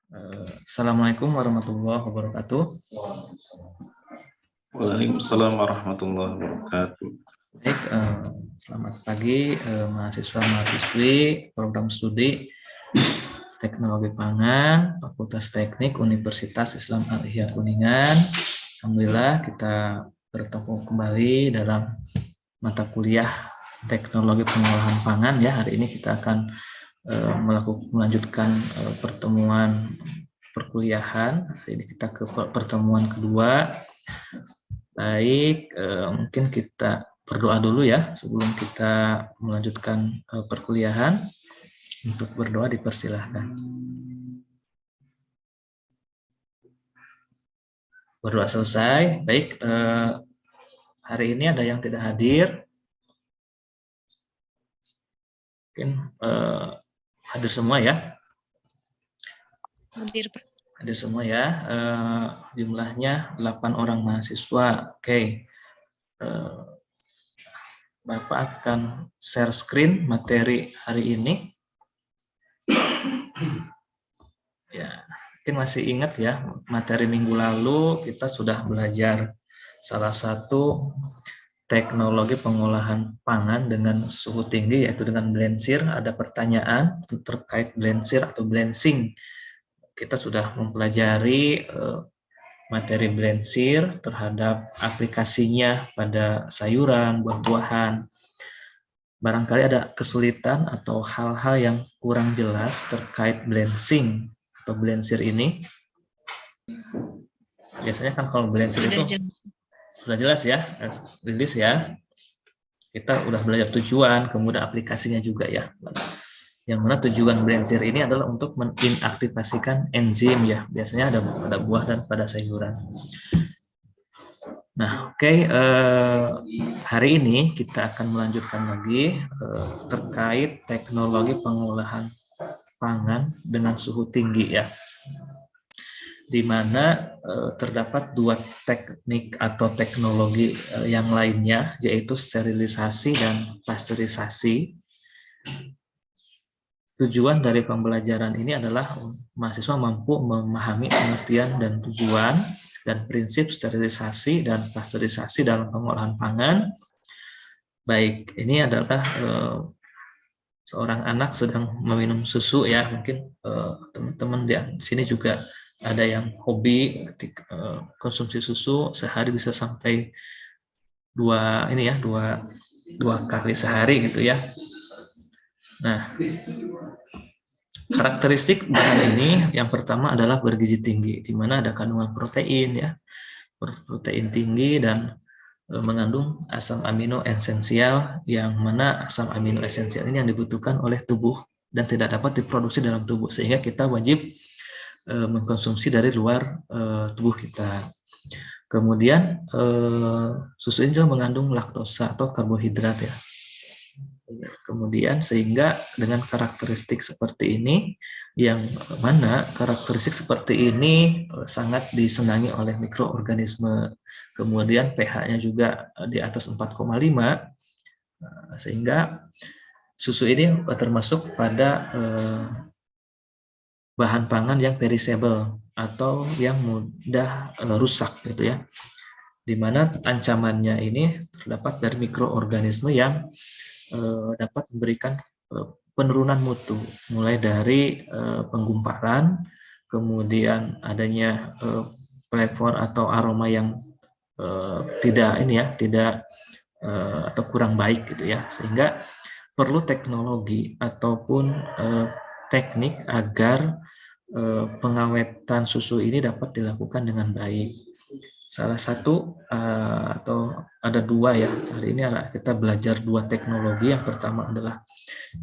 Assalamualaikum warahmatullahi wabarakatuh. Waalaikumsalam warahmatullahi wabarakatuh. Baik, selamat pagi mahasiswa-mahasiswi program studi Teknologi Pangan Fakultas Teknik Universitas Islam Al-Ihya Kuningan. Alhamdulillah kita bertemu kembali dalam mata kuliah Teknologi Pengolahan Pangan ya. Hari ini kita akan melanjutkan pertemuan perkuliahan. Hari ini kita ke pertemuan kedua. Baik, mungkin kita berdoa dulu ya sebelum kita melanjutkan perkuliahan. Untuk berdoa dipersilahkan. Berdoa selesai. Baik, hari ini ada yang tidak hadir. Mungkin hadir semua ya. Hadir, Pak. Hadir semua ya. Jumlahnya 8 orang mahasiswa. Oke. Bapak akan share screen materi hari ini. Ya, mungkin masih ingat ya, materi minggu lalu kita sudah belajar salah satu teknologi pengolahan pangan dengan suhu tinggi, yaitu dengan blensir. Ada pertanyaan terkait blensir atau blensing. Kita sudah mempelajari materi blensir terhadap aplikasinya pada sayuran, buah-buahan. Barangkali ada kesulitan atau hal-hal yang kurang jelas terkait blensing atau blensir ini. Biasanya kan kalau blensir itu sudah jelas ya, rilis ya. Kita udah belajar tujuan, kemudian aplikasinya juga ya. Yang mana tujuan blensir ini adalah untuk menginaktifasikan enzim ya. Biasanya ada pada buah dan pada sayuran. Nah, oke, hari ini kita akan melanjutkan lagi terkait teknologi pengolahan pangan dengan suhu tinggi ya, di mana terdapat dua teknik atau teknologi yang lainnya, yaitu sterilisasi dan pasteurisasi. Tujuan dari pembelajaran ini adalah mahasiswa mampu memahami pengertian dan tujuan dan prinsip sterilisasi dan pasteurisasi dalam pengolahan pangan. Baik, ini adalah seorang anak sedang meminum susu ya, mungkin teman-teman di sini juga ada yang hobi ketika konsumsi susu sehari bisa sampai dua kali sehari gitu ya. Nah, karakteristik bahan ini yang pertama adalah bergizi tinggi, di mana ada kandungan protein ya, protein tinggi dan mengandung asam amino esensial, yang mana asam amino esensial ini yang dibutuhkan oleh tubuh dan tidak dapat diproduksi dalam tubuh, sehingga kita wajib mengkonsumsi dari luar tubuh kita. Kemudian susu ini juga mengandung laktosa atau karbohidrat ya. Kemudian sehingga dengan karakteristik seperti ini, yang mana karakteristik seperti ini sangat disenangi oleh mikroorganisme, kemudian pH-nya juga di atas 4,5, sehingga susu ini termasuk pada bahan pangan yang perishable atau yang mudah rusak gitu ya, di mana ancamannya ini terdapat dari mikroorganisme yang dapat memberikan penurunan mutu, mulai dari penggumparan, kemudian adanya flavor atau aroma yang tidak atau kurang baik gitu ya, sehingga perlu teknologi ataupun teknik agar pengawetan susu ini dapat dilakukan dengan baik. Salah satu atau ada dua ya, hari ini kita belajar dua teknologi. Yang pertama adalah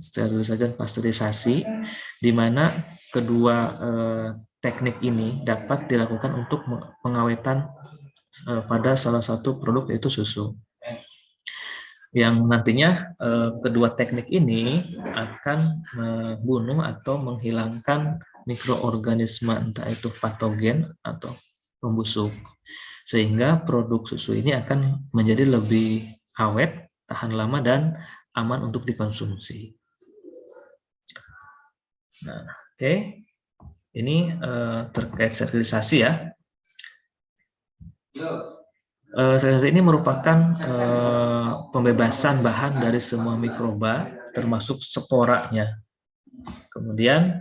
sterilisasi dan pasteurisasi, di mana kedua teknik ini dapat dilakukan untuk pengawetan pada salah satu produk, yaitu susu, yang nantinya kedua teknik ini akan membunuh atau menghilangkan mikroorganisme, entah itu patogen atau pembusuk, sehingga produk susu ini akan menjadi lebih awet, tahan lama, dan aman untuk dikonsumsi. Nah, oke. Ini terkait sterilisasi ya. Sterilisasi ini merupakan pembebasan bahan dari semua mikroba, termasuk sporanya. Kemudian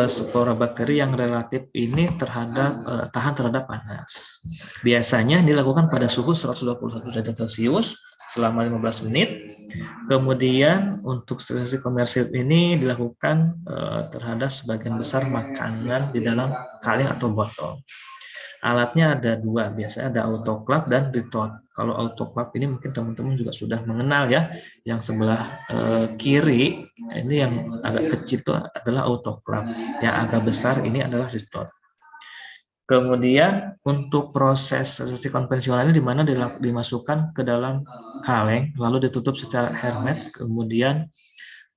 spora bakteri yang relatif ini tahan terhadap panas. Biasanya dilakukan pada suhu 121 derajat Celcius selama 15 menit. Kemudian untuk sterilisasi komersil ini dilakukan terhadap sebagian besar makanan di dalam kaleng atau botol. Alatnya ada dua, biasanya ada autoclave dan retort. Kalau autoclave ini mungkin teman-teman juga sudah mengenal ya, yang sebelah kiri ini yang agak kecil itu adalah autoclave, yang agak besar ini adalah retort. Kemudian untuk proses sterilisasi konvensional ini di mana dimasukkan ke dalam kaleng, lalu ditutup secara hermet, kemudian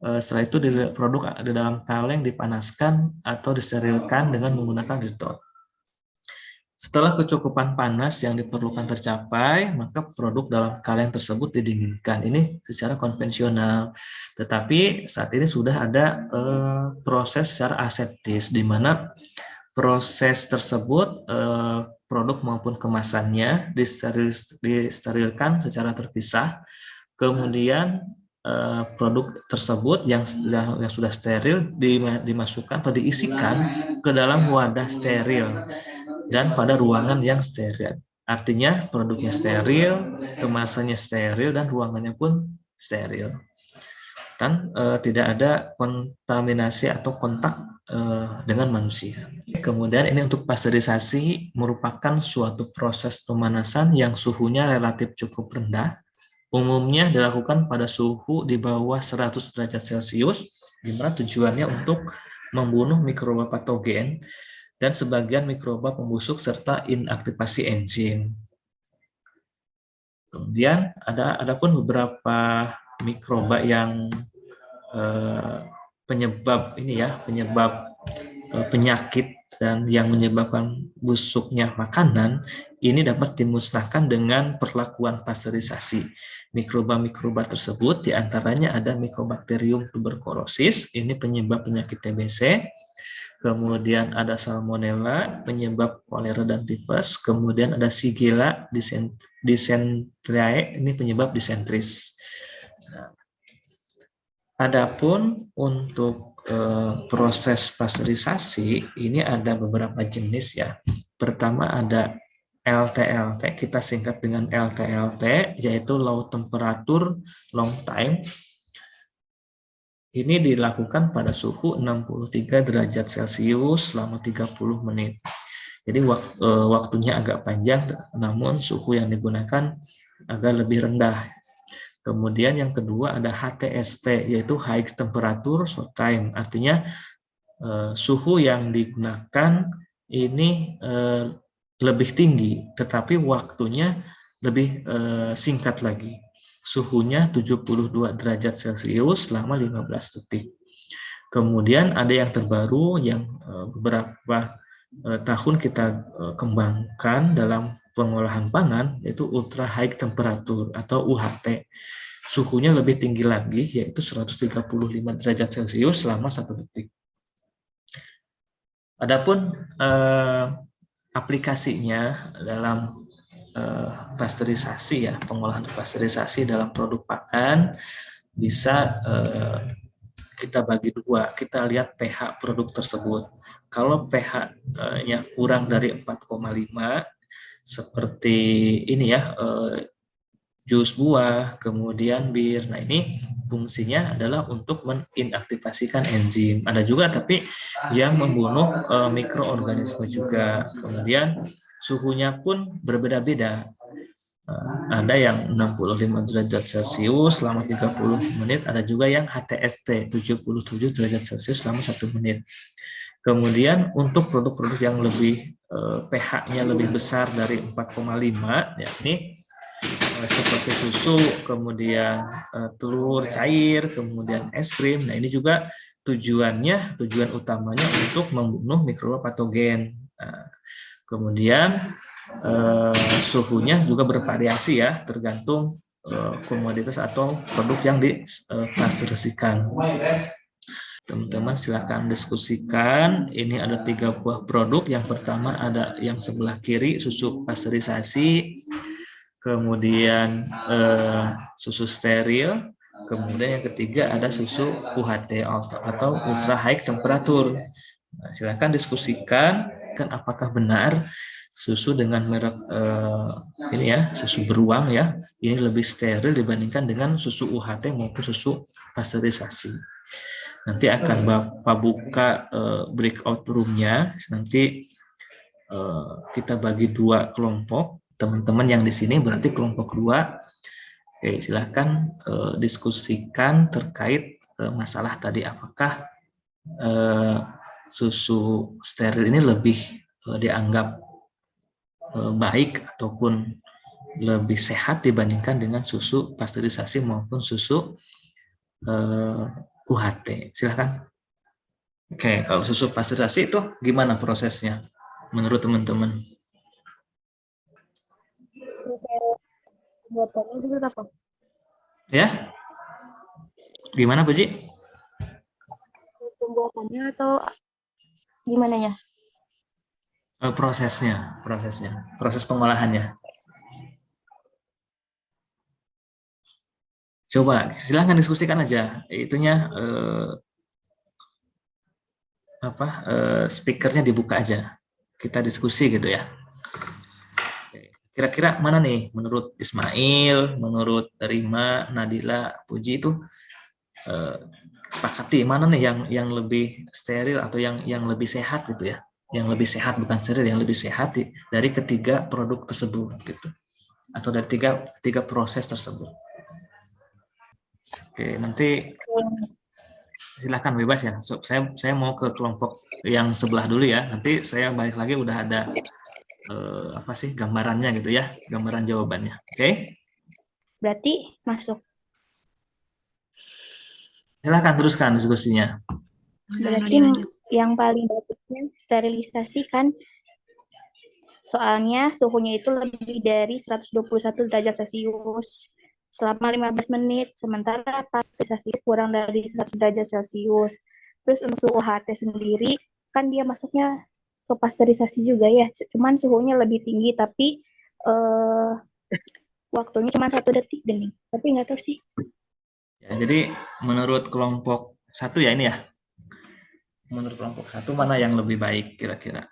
setelah itu produk di dalam kaleng dipanaskan atau disterilkan dengan menggunakan retort. Setelah kecukupan panas yang diperlukan tercapai, maka produk dalam kaleng tersebut didinginkan. Ini secara konvensional. Tetapi saat ini sudah ada proses secara aseptis, di mana proses tersebut produk maupun kemasannya disterilkan secara terpisah. Kemudian produk tersebut yang sudah steril dimasukkan atau diisikan ke dalam wadah steril dan pada ruangan yang steril. Artinya produknya steril, kemasannya steril, dan ruangannya pun steril. Dan tidak ada kontaminasi atau kontak dengan manusia. Kemudian ini untuk pasteurisasi merupakan suatu proses pemanasan yang suhunya relatif cukup rendah. Umumnya dilakukan pada suhu di bawah 100 derajat Celcius, di mana tujuannya untuk membunuh mikroba patogen dan sebagian mikroba pembusuk serta inaktivasi enzim. Kemudian ada pun beberapa mikroba yang penyebab penyakit dan yang menyebabkan busuknya makanan ini dapat dimusnahkan dengan perlakuan pasteurisasi. Mikroba-mikroba tersebut diantaranya ada Mycobacterium tuberculosis, ini penyebab penyakit TBC. Kemudian ada Salmonella, penyebab kolera dan tipes. Kemudian ada Shigella dysenteriae, ini penyebab disentris. Nah, adapun untuk proses pasteurisasi, ini ada beberapa jenis ya. Pertama ada LTLT, kita singkat dengan LTLT, yaitu low temperature long time. Ini dilakukan pada suhu 63 derajat Celcius selama 30 menit. Jadi waktunya agak panjang, namun suhu yang digunakan agak lebih rendah. Kemudian yang kedua ada HTST, yaitu High Temperature Short Time. Artinya suhu yang digunakan ini lebih tinggi, tetapi waktunya lebih singkat lagi. Suhunya 72 derajat Celcius selama 15 detik. Kemudian ada yang terbaru yang beberapa tahun kita kembangkan dalam pengolahan pangan, yaitu ultra high temperature atau UHT. Suhunya lebih tinggi lagi, yaitu 135 derajat Celcius selama 1 detik. Adapun aplikasinya dalam pasteurisasi ya, pengolahan pasteurisasi dalam produk pakan bisa kita bagi dua. Kita lihat pH produk tersebut. Kalau pH-nya kurang dari 4,5 seperti ini ya, jus buah, kemudian bir. Nah, ini fungsinya adalah untuk menginaktivasikan enzim. Ada juga tapi yang membunuh mikroorganisme juga. Kemudian suhunya pun berbeda-beda. Ada yang 65 derajat Celcius selama 30 menit, ada juga yang HTST 77 derajat Celcius selama 1 menit. Kemudian untuk produk-produk yang lebih pH-nya lebih besar dari 4,5, yakni seperti susu, kemudian telur cair, kemudian es krim. Nah, ini juga tujuan utamanya untuk membunuh mikroba patogen. Nah, kemudian suhunya juga bervariasi ya, tergantung komoditas atau produk yang dipasteurisasikan. Teman-teman silakan diskusikan. Ini ada 3 buah produk. Yang pertama ada yang sebelah kiri, susu pasteurisasi, kemudian susu steril, kemudian yang ketiga ada susu UHT atau ultra high temperatur. Nah, silakan diskusikan kan apakah benar susu dengan merek ini ya, susu beruang ya, ini lebih steril dibandingkan dengan susu UHT maupun susu pasteurisasi. Nanti akan Bapak buka breakout room-nya. Nanti kita bagi 2 kelompok. Teman-teman yang di sini berarti kelompok 2. Oke, silahkan diskusikan terkait masalah tadi, apakah susu steril ini lebih dianggap baik ataupun lebih sehat dibandingkan dengan susu pasteurisasi maupun susu UHT. Silahkan. Oke, kalau susu pasteurisasi itu gimana prosesnya menurut teman-teman? Buatannya juga apa? Ya, gimana Bu Ji? Pembuatannya atau gimana ya? Prosesnya, proses pengolahannya. Coba silahkan diskusikan aja, itunya speakernya dibuka aja, kita diskusi gitu ya. Kira-kira mana nih menurut Ismail, menurut Rima, Nadila, Puji itu sepakati mana nih yang lebih steril atau yang lebih sehat gitu ya, yang lebih sehat, bukan steril, yang lebih sehat dari ketiga produk tersebut gitu, atau dari tiga proses tersebut. Oke, nanti silakan bebas ya. So, saya mau ke kelompok yang sebelah dulu ya. Nanti saya balik lagi udah ada gambarannya gitu ya, gambaran jawabannya. Oke? Berarti masuk. Silakan teruskan diskusinya. Berarti yang paling bagusnya sterilisasi kan, soalnya suhunya itu lebih dari 121 derajat Celcius selama 15 menit, sementara pasteurisasi kurang dari 100 derajat Celcius. Terus untuk suhu UHT sendiri, kan dia masuknya ke pasteurisasi juga ya, cuman suhunya lebih tinggi, tapi waktunya cuma 1 detik deh, tapi nggak tahu sih. Ya, jadi menurut kelompok 1 ya ini ya, menurut kelompok 1 mana yang lebih baik kira-kira?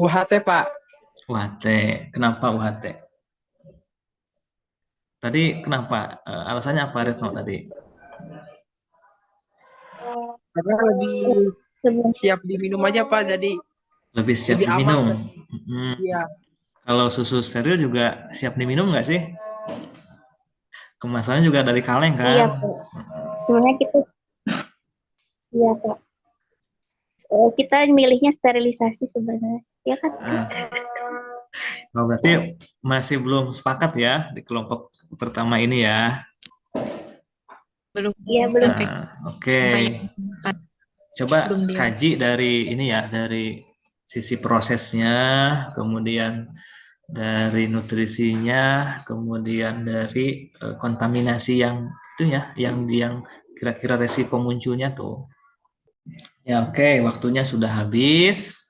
UHT Pak. UHT, kenapa UHT? Tadi kenapa? Alasannya apa Retno tadi? Karena lebih siap diminum aja Pak, jadi lebih siap lebih diminum. Iya. Kalau susu steril juga siap diminum nggak sih? Kemasannya juga dari kaleng kan? Iya Pak. Sebenarnya kita, iya Pak. Kita milihnya sterilisasi sebenarnya, ya kan? Oh, berarti masih belum sepakat ya di kelompok pertama ini ya? Belum. Iya, belum. Oke. Coba kaji dari ini ya, dari sisi prosesnya, kemudian dari nutrisinya, kemudian dari kontaminasi yang itu ya, yang kira-kira resiko munculnya tuh. Ya oke, waktunya sudah habis.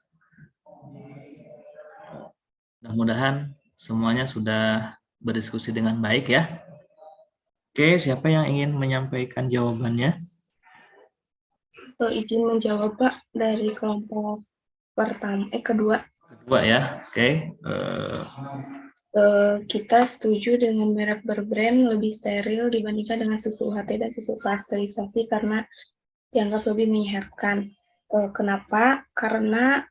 Mudah-mudahan semuanya sudah berdiskusi dengan baik ya. Oke, siapa yang ingin menyampaikan jawabannya? Izin menjawab Pak dari kelompok kedua. Kedua ya, oke. Kita setuju dengan merek berbrand lebih steril dibandingkan dengan susu UHT dan susu pasteurisasi karena dianggap lebih menyehatkan. Kenapa? Karena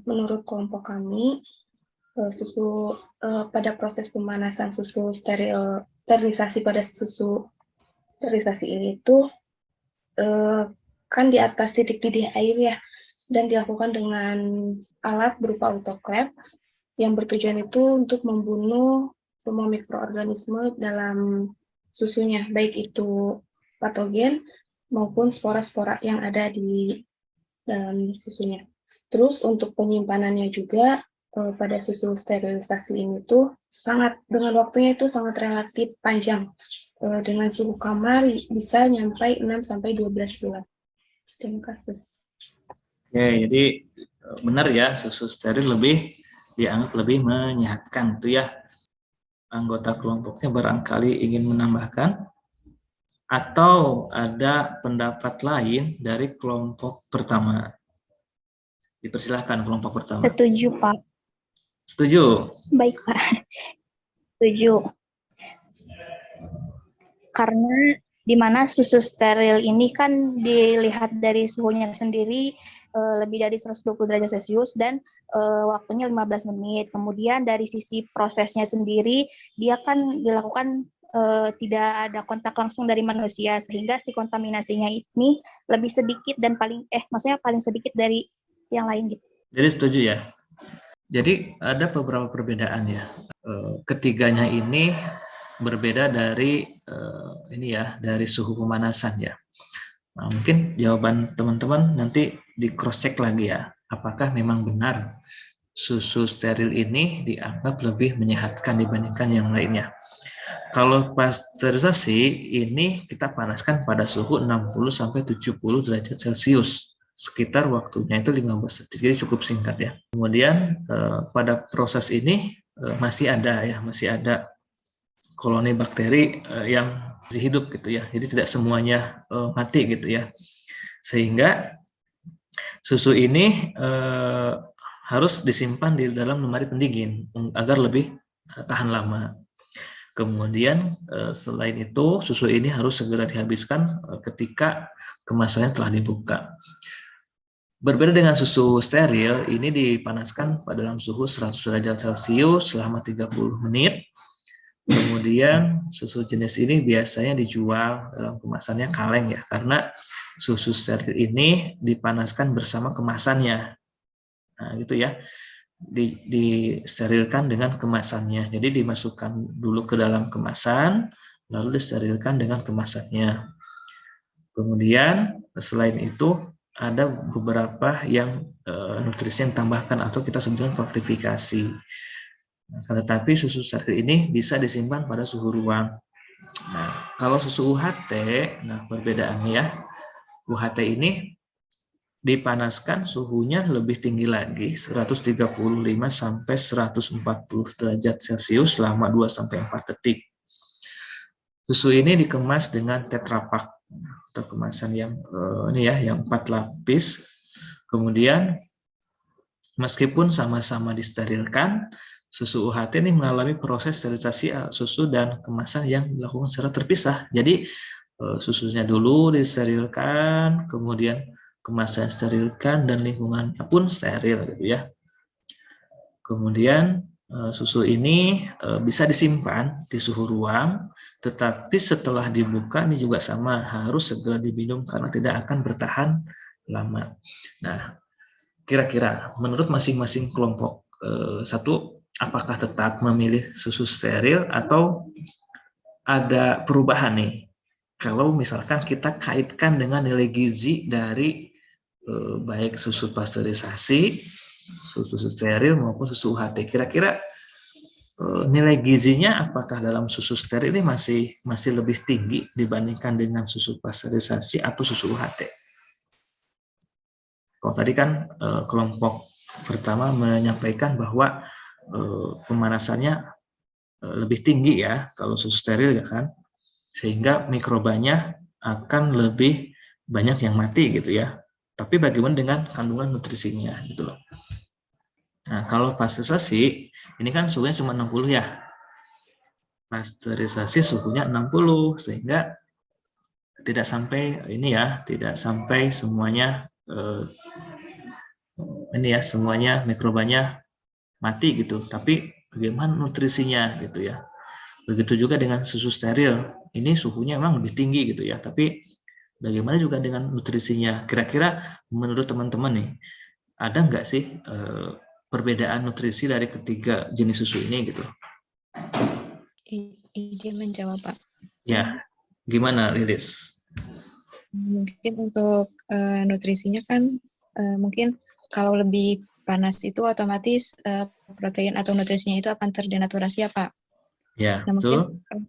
menurut kelompok kami susu pada proses pemanasan susu sterilisasi pada susu sterilisasi ini itu kan di atas titik didih air ya, dan dilakukan dengan alat berupa autoclave yang bertujuan itu untuk membunuh semua mikroorganisme dalam susunya, baik itu patogen maupun spora-spora yang ada di dalam susunya. Terus untuk penyimpanannya juga pada susu sterilisasi ini tuh dengan waktunya itu sangat relatif panjang. Dengan suhu kamar bisa nyampai 6-12 bulan. Terima kasih. Oke, jadi benar ya, susu steril lebih dianggap lebih menyehatkan itu ya. Anggota kelompoknya barangkali ingin menambahkan atau ada pendapat lain dari kelompok pertama. Dipersilahkan kelompok pertama. Setuju, Pak. Setuju? Baik, Pak. Setuju. Karena di mana susu steril ini kan dilihat dari suhunya sendiri lebih dari 120 derajat Celcius dan waktunya 15 menit. Kemudian dari sisi prosesnya sendiri, dia kan dilakukan tidak ada kontak langsung dari manusia, sehingga si kontaminasinya ini lebih sedikit dan maksudnya paling sedikit dari yang lain gitu. Jadi setuju ya. Jadi ada beberapa perbedaan ya. Ketiganya ini berbeda dari dari suhu pemanasan ya. Nah, mungkin jawaban teman-teman nanti di cross check lagi ya. Apakah memang benar susu steril ini dianggap lebih menyehatkan dibandingkan yang lainnya? Kalau pasteurisasi ini kita panaskan pada suhu 60-70 derajat Celcius. Sekitar waktunya itu 15 detik, jadi cukup singkat ya. Kemudian pada proses ini masih ada koloni bakteri yang masih hidup gitu ya. Jadi tidak semuanya mati gitu ya. Sehingga susu ini harus disimpan di dalam lemari pendingin agar lebih tahan lama. Kemudian selain itu susu ini harus segera dihabiskan ketika kemasannya telah dibuka. Berbeda dengan susu steril, ini dipanaskan pada dalam suhu 100 derajat Celcius selama 30 menit. Kemudian susu jenis ini biasanya dijual dalam kemasannya kaleng ya, karena susu steril ini dipanaskan bersama kemasannya. Nah, gitu ya. Disterilkan dengan kemasannya. Jadi dimasukkan dulu ke dalam kemasan, lalu disterilkan dengan kemasannya. Kemudian selain itu ada beberapa yang nutrisi yang tambahkan atau kita sebutkan fortifikasi. Nah, tetapi susu steril ini bisa disimpan pada suhu ruang. Nah, kalau susu UHT, nah perbedaannya ya, UHT ini dipanaskan suhunya lebih tinggi lagi, 135 sampai 140 derajat Celcius selama 2 sampai 4 detik. Susu ini dikemas dengan Tetra Pak atau kemasan yang yang 4 lapis. Kemudian meskipun sama-sama disterilkan, susu UHT ini mengalami proses sterilisasi susu dan kemasan yang dilakukan secara terpisah. Jadi susunya dulu disterilkan, kemudian kemasan sterilkan dan lingkungannya pun steril gitu ya. Kemudian susu ini bisa disimpan di suhu ruang, tetapi setelah dibuka ini juga sama, harus segera diminum karena tidak akan bertahan lama. Nah, kira-kira menurut masing-masing kelompok satu, apakah tetap memilih susu steril atau ada perubahan nih? Kalau misalkan kita kaitkan dengan nilai gizi dari baik susu pasteurisasi, susu steril maupun susu UHT, kira-kira nilai gizinya apakah dalam susu steril ini masih lebih tinggi dibandingkan dengan susu pasteurisasi atau susu UHT? Kalau tadi kan kelompok pertama menyampaikan bahwa pemanasannya lebih tinggi ya kalau susu steril ya kan, sehingga mikrobanya akan lebih banyak yang mati gitu ya. Tapi bagaimana dengan kandungan nutrisinya gitu loh. Nah, kalau pasteurisasi ini kan suhunya cuma 60 ya. Pasteurisasi suhunya 60 sehingga tidak sampai semuanya semuanya mikrobanya mati gitu. Tapi bagaimana nutrisinya gitu ya. Begitu juga dengan susu steril. Ini suhunya memang lebih tinggi gitu ya, tapi bagaimana juga dengan nutrisinya? Kira-kira menurut teman-teman nih, ada nggak sih perbedaan nutrisi dari ketiga jenis susu ini gitu? Izin menjawab, Pak. Ya, gimana Lilis? Mungkin untuk nutrisinya kan mungkin kalau lebih panas itu otomatis protein atau nutrisinya itu akan terdenaturasi ya, Pak. Ya, Nah, betul. mungkin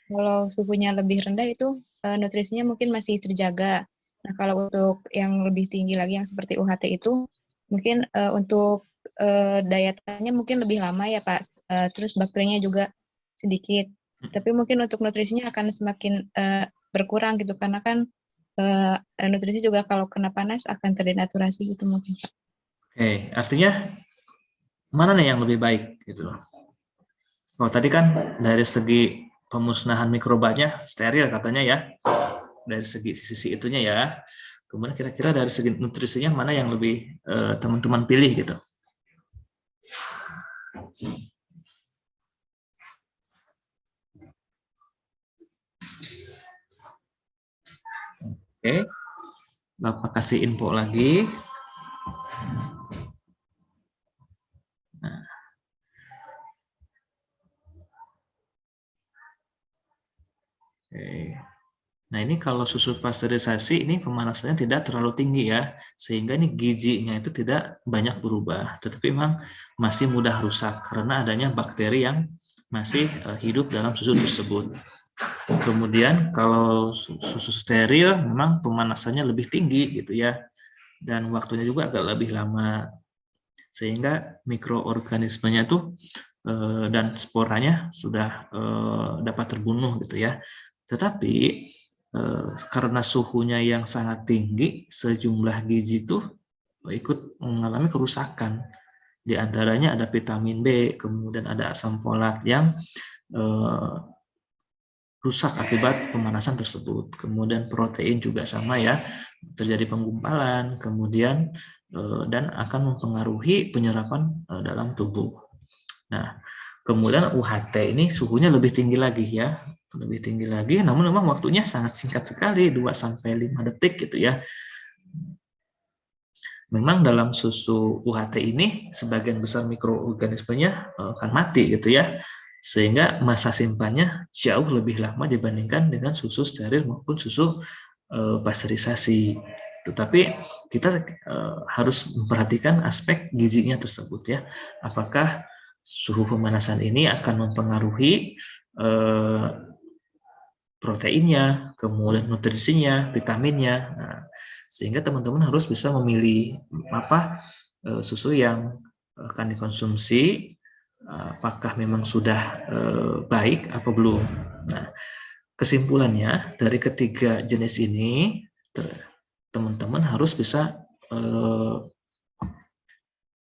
kalau suhunya lebih rendah itu nutrisinya mungkin masih terjaga. Nah, kalau untuk yang lebih tinggi lagi yang seperti UHT itu, mungkin untuk daya tahannya mungkin lebih lama ya Pak, terus bakterinya juga sedikit. Tapi mungkin untuk nutrisinya akan semakin berkurang gitu, karena kan nutrisi juga kalau kena panas akan terdenaturasi gitu mungkin Pak. Oke, artinya mana nih yang lebih baik gitu loh. Oh, tadi kan dari segi pemusnahan mikrobanya steril katanya ya. Dari sisi itunya ya. Kemudian kira-kira dari segi nutrisinya mana yang lebih teman-teman pilih gitu. Oke. Bapak kasih info lagi. Nah. Oke. Nah, ini kalau susu pasteurisasi ini pemanasannya tidak terlalu tinggi ya, sehingga ini gizinya itu tidak banyak berubah, tetapi memang masih mudah rusak karena adanya bakteri yang masih hidup dalam susu tersebut. Kemudian kalau susu steril memang pemanasannya lebih tinggi gitu ya, dan waktunya juga agak lebih lama, sehingga mikroorganismenya itu dan sporanya sudah dapat terbunuh gitu ya. Tetapi karena suhunya yang sangat tinggi, sejumlah gizi itu ikut mengalami kerusakan. Di antaranya ada vitamin B, kemudian ada asam folat yang rusak akibat pemanasan tersebut. Kemudian protein juga sama ya, terjadi penggumpalan, kemudian dan akan mempengaruhi penyerapan dalam tubuh. Nah, kemudian UHT ini suhunya lebih tinggi lagi ya, lebih tinggi lagi, namun memang waktunya sangat singkat sekali, 2-5 detik gitu ya. Memang dalam susu UHT ini sebagian besar mikroorganismenya akan mati gitu ya, sehingga masa simpannya jauh lebih lama dibandingkan dengan susu steril maupun susu pasteurisasi. Tetapi kita harus memperhatikan aspek gizinya tersebut ya, apakah suhu pemanasan ini akan mempengaruhi proteinnya, kemudian nutrisinya, vitaminnya. Nah, sehingga teman-teman harus bisa memilih apa susu yang akan dikonsumsi, apakah memang sudah baik atau belum. Nah, kesimpulannya dari ketiga jenis ini, teman-teman harus bisa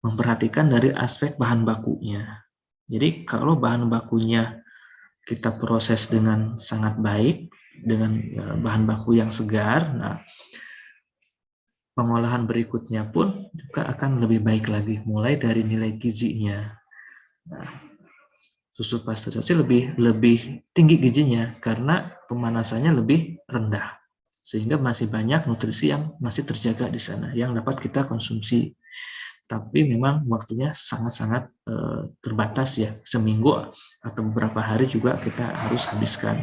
memperhatikan dari aspek bahan bakunya. Jadi kalau bahan bakunya kita proses dengan sangat baik, dengan bahan baku yang segar, nah pengolahan berikutnya pun juga akan lebih baik lagi, mulai dari nilai gizinya. Nah, susu pasteurisasi lebih tinggi gizinya karena pemanasannya lebih rendah, sehingga masih banyak nutrisi yang masih terjaga di sana yang dapat kita konsumsi. Tapi memang waktunya sangat-sangat terbatas ya, seminggu atau beberapa hari juga kita harus habiskan,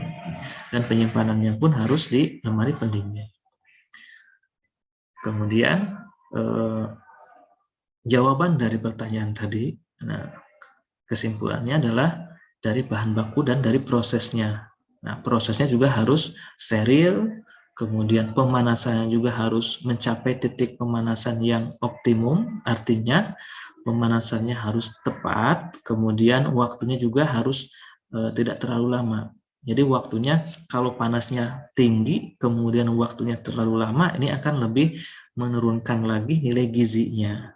dan penyimpanannya pun harus di lemari pendingin. Kemudian jawaban dari pertanyaan tadi, nah, kesimpulannya adalah dari bahan baku dan dari prosesnya. Nah, prosesnya juga harus steril. Kemudian pemanasannya juga harus mencapai titik pemanasan yang optimum, artinya pemanasannya harus tepat, kemudian waktunya juga harus tidak terlalu lama. Jadi waktunya kalau panasnya tinggi, kemudian waktunya terlalu lama, ini akan lebih menurunkan lagi nilai gizinya.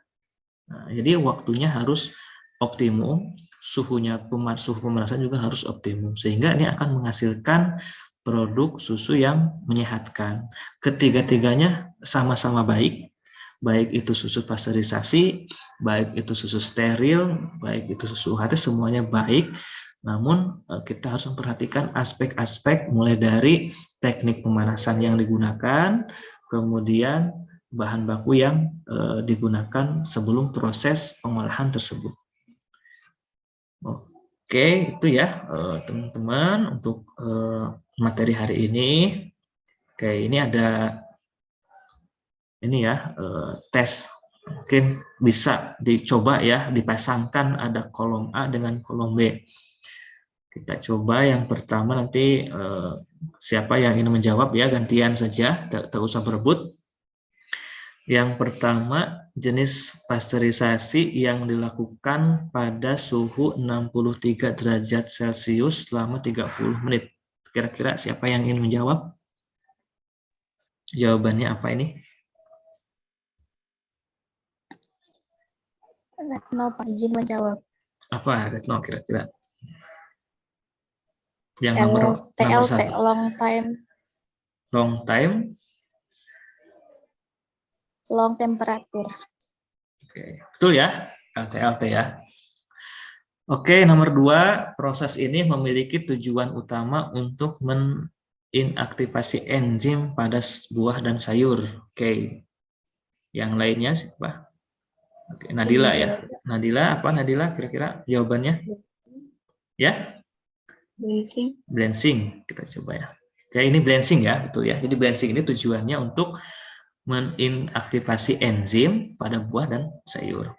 Nah, jadi waktunya harus optimum, suhu pemanasan juga harus optimum, sehingga ini akan menghasilkan produk susu yang menyehatkan. Ketiga-tiganya sama-sama baik itu susu pasteurisasi, baik itu susu steril, baik itu susu UHT, semuanya baik. Namun kita harus memperhatikan aspek-aspek mulai dari teknik pemanasan yang digunakan, kemudian bahan baku yang digunakan sebelum proses pengolahan tersebut. Oke, itu ya teman-teman untuk materi hari ini. Oke, ini ada tes, mungkin bisa dicoba ya, dipasangkan ada kolom A dengan kolom B. Kita coba yang pertama nanti siapa yang ingin menjawab ya, gantian saja, tak usah berebut. Yang pertama, jenis pasteurisasi yang dilakukan pada suhu 63 derajat Celcius selama 30 menit. Kira-kira siapa yang ingin menjawab? Jawabannya apa ini? Retno, Pak izin menjawab. Apa Retno kira-kira? Yang nomor TLT, 1. long time, Long time. long temperature. Oke, betul ya? LTLT ya. Oke, nomor 2, proses ini memiliki tujuan utama untuk menginaktivasi enzim pada buah dan sayur. Oke. Yang lainnya siapa? Oke, Nadila ya. Nadila, apa Nadila kira-kira jawabannya? Ya? Blanching. Kita coba ya. Oke, ini blanching ya, betul ya. Jadi blanching ini tujuannya untuk menginaktivasi enzim pada buah dan sayur.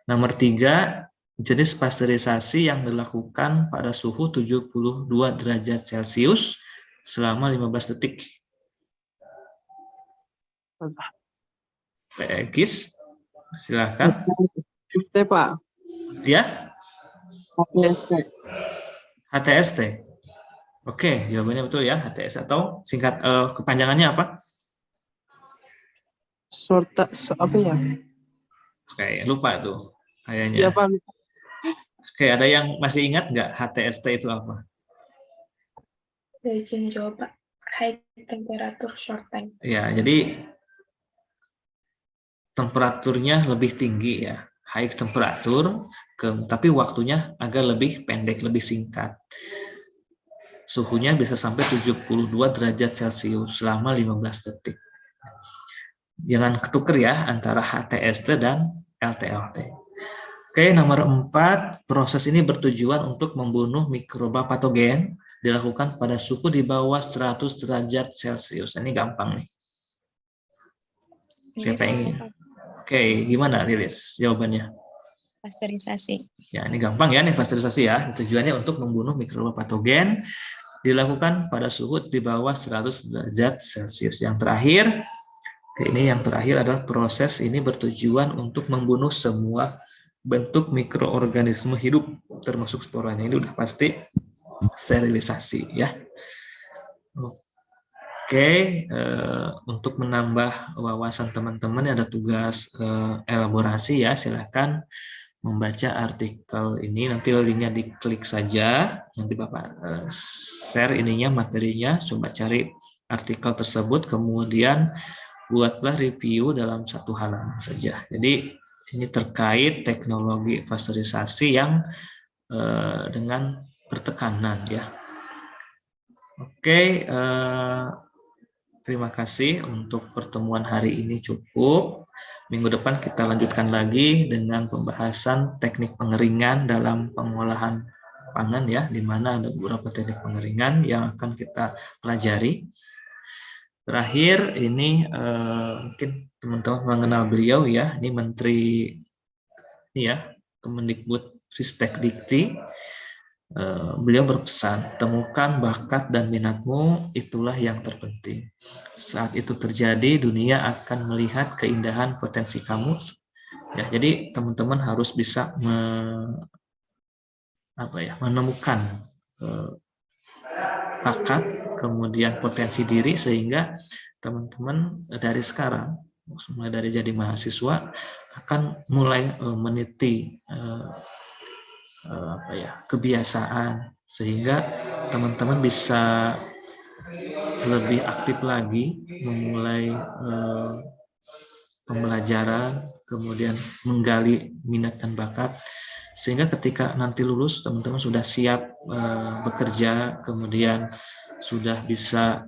Nomor 3, jenis pasteurisasi yang dilakukan pada suhu 72 derajat Celcius selama 15 detik. Gis, silakan. Pak. Ya? HTST. HTST. Oke, jawabannya betul ya, HTS atau singkat kepanjangannya apa? Apa ya? Oke, lupa tuh kayaknya. Iya, Pak. Oke, ada yang masih ingat nggak HTST itu apa? Izin jawab, Pak. High temperature short time. Ya, jadi temperaturnya lebih tinggi ya, high temperatur, tapi waktunya agak lebih pendek, lebih singkat. Suhunya bisa sampai 72 derajat Celcius selama 15 detik. Jangan ketuker ya antara HTST dan LTLT. Oke, nomor 4, proses ini bertujuan untuk membunuh mikroba patogen dilakukan pada suhu di bawah 100 derajat Celcius. Ini gampang nih. Siapa yang ingin? Oke, gimana Lilis jawabannya? Pasteurisasi. Ya, ini gampang ya nih pasteurisasi ya. Tujuannya untuk membunuh mikroba patogen dilakukan pada suhu di bawah 100 derajat Celcius. Yang terakhir, yang terakhir adalah proses ini bertujuan untuk membunuh semua bentuk mikroorganisme hidup termasuk sporanya. Ini udah pasti sterilisasi ya. Oke, untuk menambah wawasan teman-teman ada tugas elaborasi ya. Silahkan membaca artikel ini, nanti linknya diklik saja, nanti Bapak share ininya, materinya, coba cari artikel tersebut, kemudian buatlah review dalam 1 halaman saja. Jadi ini terkait teknologi pasteurisasi yang dengan bertekanan ya. Oke, terima kasih untuk pertemuan hari ini cukup. Minggu depan kita lanjutkan lagi dengan pembahasan teknik pengeringan dalam pengolahan pangan ya, di mana ada beberapa teknik pengeringan yang akan kita pelajari. Terakhir ini mungkin teman-teman mengenal beliau ya, ini Menteri ini ya, Kemendikbud Ristek Dikti. Beliau berpesan, temukan bakat dan minatmu, itulah yang terpenting. Saat itu terjadi, dunia akan melihat keindahan potensi kamu. Ya, jadi teman-teman harus bisa menemukan bakat, kemudian potensi diri, sehingga teman-teman dari sekarang, mulai dari jadi mahasiswa, akan mulai meniti kebiasaan, sehingga teman-teman bisa lebih aktif lagi memulai pembelajaran, kemudian menggali minat dan bakat, sehingga ketika nanti lulus teman-teman sudah siap bekerja, kemudian sudah bisa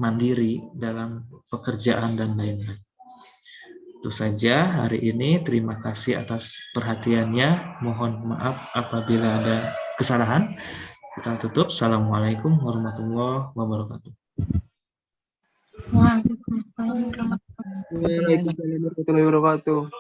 mandiri dalam pekerjaan dan lain-lain. Itu saja hari ini. Terima kasih atas perhatiannya. Mohon maaf apabila ada kesalahan. Kita tutup. Assalamualaikum warahmatullahi wabarakatuh. Waalaikumsalam warahmatullahi wabarakatuh.